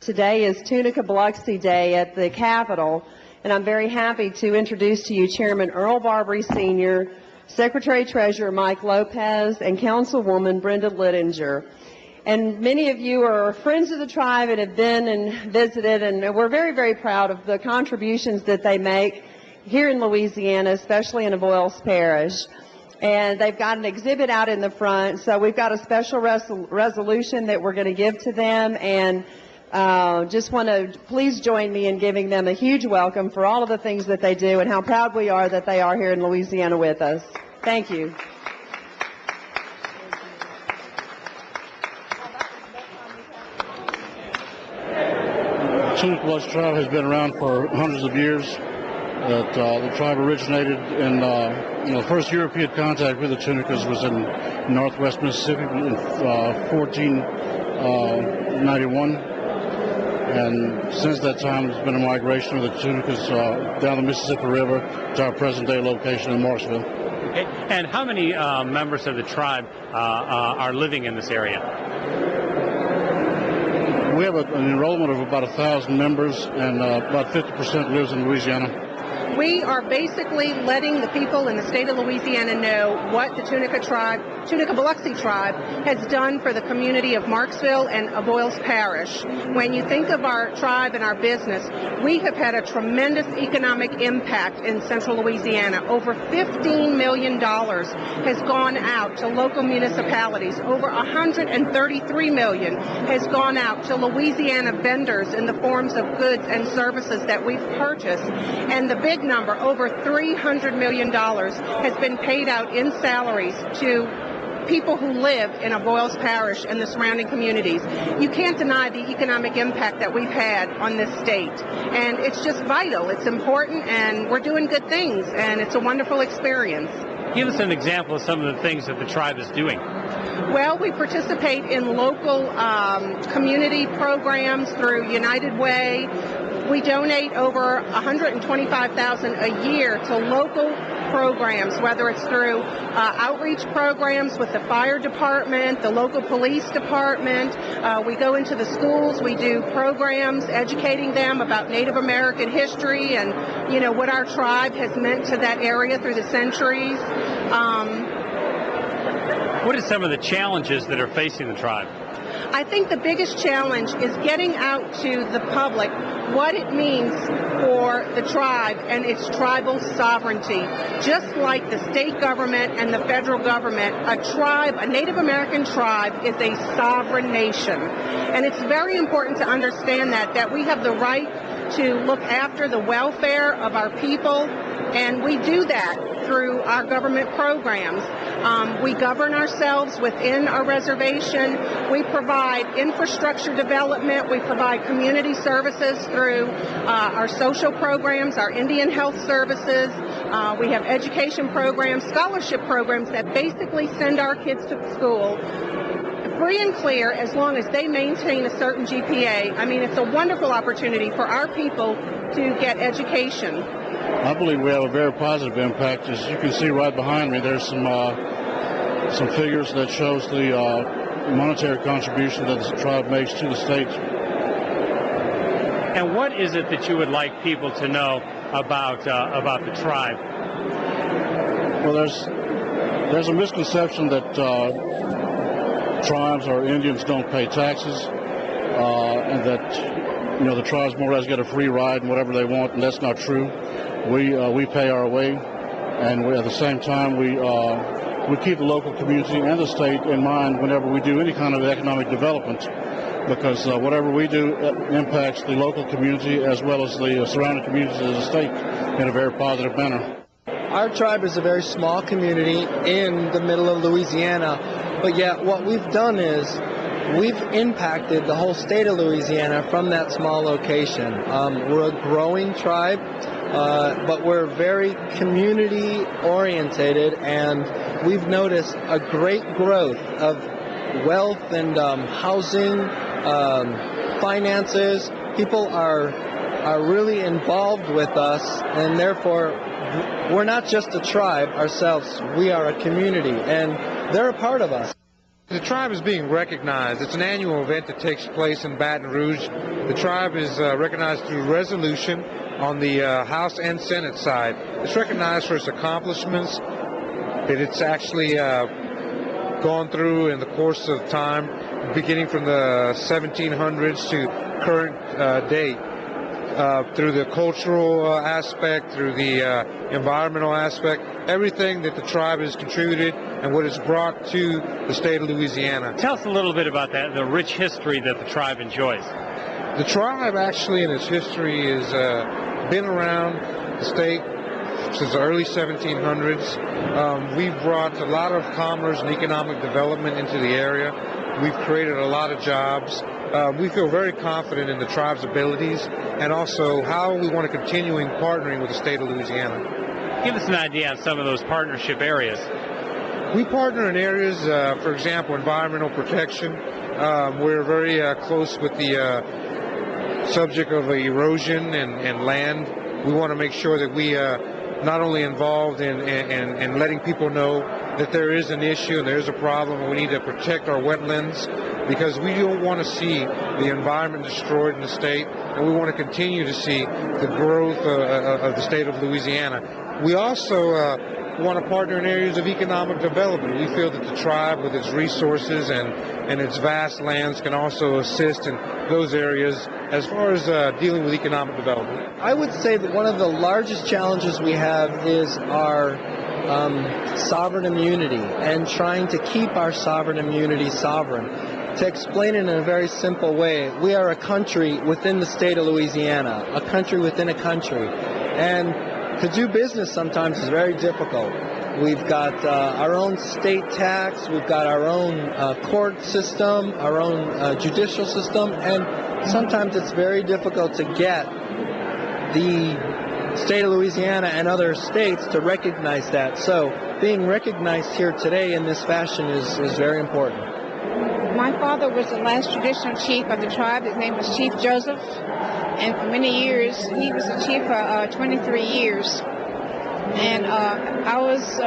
Today is Tunica Biloxi Day at the Capitol, and I'm very happy to introduce to you Chairman Earl Barbary Sr., Secretary-Treasurer Mike Lopez, and Councilwoman Brenda Littinger. And many of you are friends of the tribe and have been and visited, and we're very, very proud of the contributions that they make here in Louisiana, especially in Avoyelles Parish. And they've got an exhibit out in the front, so we've got a special resolution that we're going to give to them, and just want to please join me in giving them a huge welcome for all of the things that they do and how proud we are that they are here in Louisiana with us. Thank you. The Tunica Biloxi tribe has been around for hundreds of years. The tribe originated in, the first European contact with the Tunicas was in northwest Mississippi in 1491. And since that time, there's been a migration of the Tunicas down the Mississippi River to our present-day location in Marksville. Okay. And how many members of the tribe are living in this area? We have an enrollment of about 1,000 members, and about 50% lives in Louisiana. We are basically letting the people in the state of Louisiana know what the Tunica Biloxi tribe has done for the community of Marksville and Avoyelles Parish. When you think of our tribe and our business, we have had a tremendous economic impact in central Louisiana. Over $15 million has gone out to local municipalities. Over $133 million has gone out to Louisiana vendors in the forms of goods and services that we've purchased. And the big number, over $300 million, has been paid out in salaries to people who live in Avoyelles Parish and the surrounding communities. You can't deny the economic impact that we've had on this state. And it's just vital. It's important, and we're doing good things, and it's a wonderful experience. Give us an example of some of the things that the tribe is doing. Well, we participate in local community programs through United Way. We donate over $125,000 a year to local programs, whether it's through outreach programs with the fire department, the local police department. We go into the schools. We do programs educating them about Native American history and, what our tribe has meant to that area through the centuries. What are some of the challenges that are facing the tribe? I think the biggest challenge is getting out to the public what it means for the tribe and its tribal sovereignty. Just like the state government and the federal government, a Native American tribe is a sovereign nation. And it's very important to understand that we have the right to look after the welfare of our people, and we do that through our government programs. We govern ourselves within our reservation. We provide infrastructure development. We provide community services through our social programs, our Indian health services. We have education programs, scholarship programs that basically send our kids to school free and clear as long as they maintain a certain GPA. I mean, it's a wonderful opportunity for our people to get education. I believe we have a very positive impact. As you can see right behind me, there's some figures that shows the monetary contribution that the tribe makes to the state. And what is it that you would like people to know about the tribe? Well, there's a misconception that tribes or Indians don't pay taxes, and that the tribes more or less get a free ride and whatever they want, and that's not true. We pay our way, and at the same time we keep the local community and the state in mind whenever we do any kind of economic development, because whatever we do impacts the local community as well as the surrounding communities of the state in a very positive manner. Our tribe is a very small community in the middle of Louisiana, but yet what we've done is we've impacted the whole state of Louisiana from that small location. We're a growing tribe, but we're very community orientated, and we've noticed a great growth of wealth and housing, finances. People are really involved with us, and therefore we're not just a tribe ourselves, we are a community, and they're a part of us. The tribe is being recognized. It's an annual event that takes place in Baton Rouge. The tribe is recognized through resolution on the House and Senate side. It's recognized for its accomplishments that it's actually gone through in the course of time, beginning from the 1700s to current date. Through the cultural aspect, through the environmental aspect, everything that the tribe has contributed and what it's brought to the state of Louisiana. Tell us a little bit about that, the rich history that the tribe enjoys. The tribe actually in its history has been around the state since the early 1700s. We've brought a lot of commerce and economic development into the area. We've created a lot of jobs. We feel very confident in the tribe's abilities and also how we want to continue partnering with the state of Louisiana. Give us an idea of some of those partnership areas. We partner in areas, for example, environmental protection. We're very close with the subject of erosion and land. We want to make sure that we not only involved in letting people know that there is an issue and there is a problem and we need to protect our wetlands, because we don't want to see the environment destroyed in the state, and we want to continue to see the growth of the state of Louisiana. We also want to partner in areas of economic development. We feel that the tribe, with its resources and its vast lands, can also assist in those areas as far as dealing with economic development. I would say that one of the largest challenges we have is our sovereign immunity and trying to keep our sovereign immunity sovereign. To explain it in a very simple way, we are a country within the state of Louisiana, a country within a country. And to do business sometimes is very difficult. We've got our own state tax, we've got our own court system, our own judicial system, and sometimes it's very difficult to get the state of Louisiana and other states to recognize that. So being recognized here today in this fashion is very important. My father was the last traditional chief of the tribe. His name was Chief Joseph, and for many years he was the chief for 23 years. And I was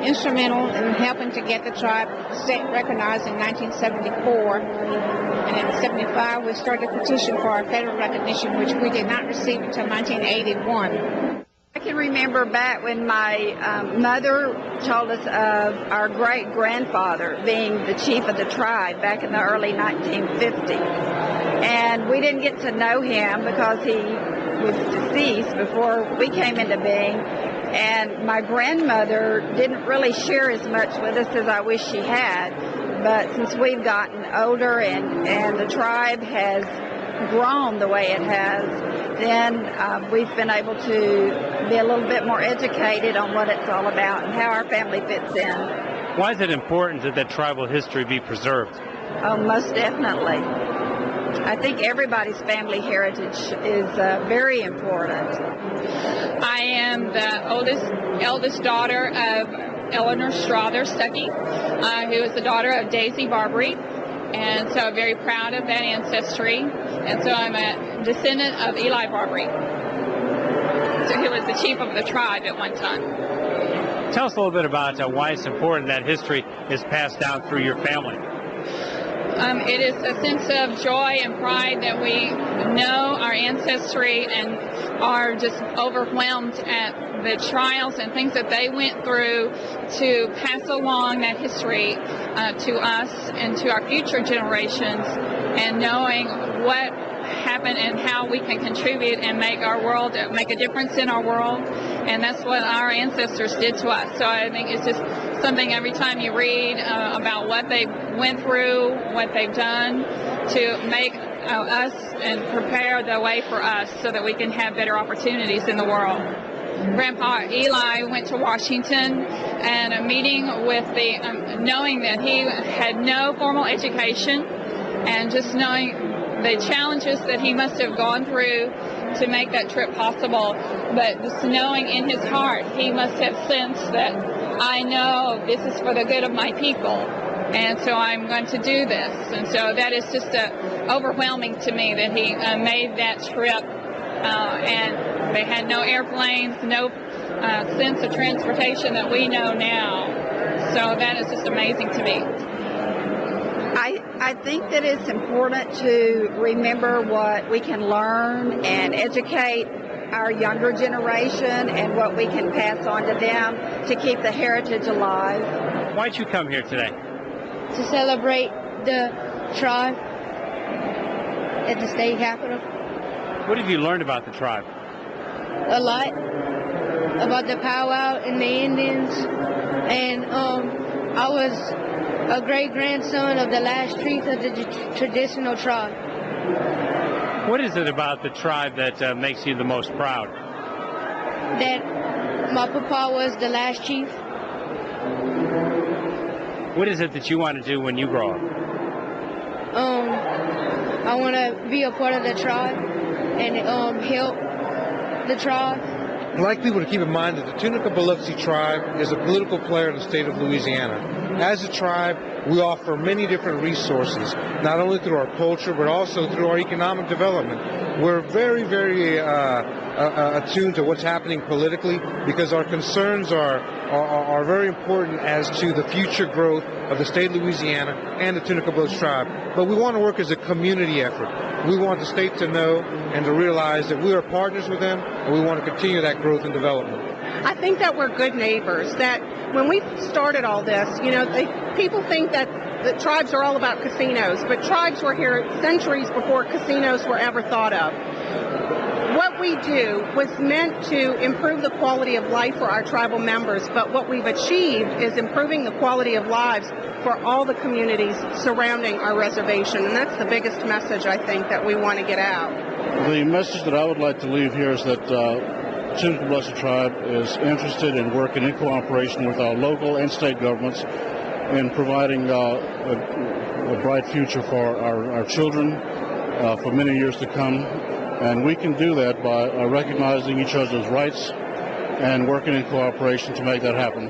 instrumental in helping to get the tribe state recognized in 1974. And in 75 we started a petition for our federal recognition, which we did not receive until 1981. I can remember back when my mother told us of our great-grandfather being the chief of the tribe back in the early 1950s. And we didn't get to know him because he was deceased before we came into being. And my grandmother didn't really share as much with us as I wish she had. But since we've gotten older and the tribe has grown the way it has, then we've been able to be a little bit more educated on what it's all about and how our family fits in. Why is it important that that tribal history be preserved? Oh, most definitely. I think everybody's family heritage is very important. I am the eldest daughter of Eleanor Strother Stuckey, who is the daughter of Daisy Barbary. And so I'm very proud of that ancestry. And so I'm a descendant of Eli Barbary, so he was the chief of the tribe at one time. Tell us a little bit about why it's important that history is passed down through your family. It is a sense of joy and pride that we know our ancestry and are just overwhelmed at the trials and things that they went through to pass along that history to us and to our future generations, and knowing what happened and how we can contribute and make our world, make a difference in our world. And that's what our ancestors did to us. So I think it's just something every time you read about what they went through, what they've done to make us and prepare the way for us so that we can have better opportunities in the world. Grandpa Eli went to Washington, and a meeting with the, knowing that he had no formal education, and just knowing the challenges that he must have gone through to make that trip possible, but just knowing in his heart, he must have sensed that I know this is for the good of my people, and so I'm going to do this. And so that is just overwhelming to me that he made that trip, and they had no airplanes, no sense of transportation that we know now. So that is just amazing to me. I think that it's important to remember what we can learn and educate our younger generation and what we can pass on to them to keep the heritage alive. Why'd you come here today? To celebrate the tribe at the state capitol. What have you learned about the tribe? A lot about the powwow and the Indians, and I was a great-grandson of the last chief of the traditional tribe. What is it about the tribe that makes you the most proud? That my papa was the last chief. What is it that you want to do when you grow up? I want to be a part of the tribe and help the tribe. I'd like people to keep in mind that the Tunica Biloxi tribe is a political player in the state of Louisiana. As a tribe, we offer many different resources, not only through our culture, but also through our economic development. We're very, very attuned to what's happening politically because our concerns are very important as to the future growth of the state of Louisiana and the Tunica Biloxi tribe. But we want to work as a community effort. We want the state to know and to realize that we are partners with them, and we want to continue that growth and development. I think that we're good neighbors, that when we started all this, people think that the tribes are all about casinos, but tribes were here centuries before casinos were ever thought of. What we do was meant to improve the quality of life for our tribal members, but what we've achieved is improving the quality of lives for all the communities surrounding our reservation, and that's the biggest message I think that we want to get out. The message that I would like to leave here is that Tunica Biloxi tribe is interested in working in cooperation with our local and state governments in providing a bright future for our children for many years to come. And we can do that by recognizing each other's rights and working in cooperation to make that happen.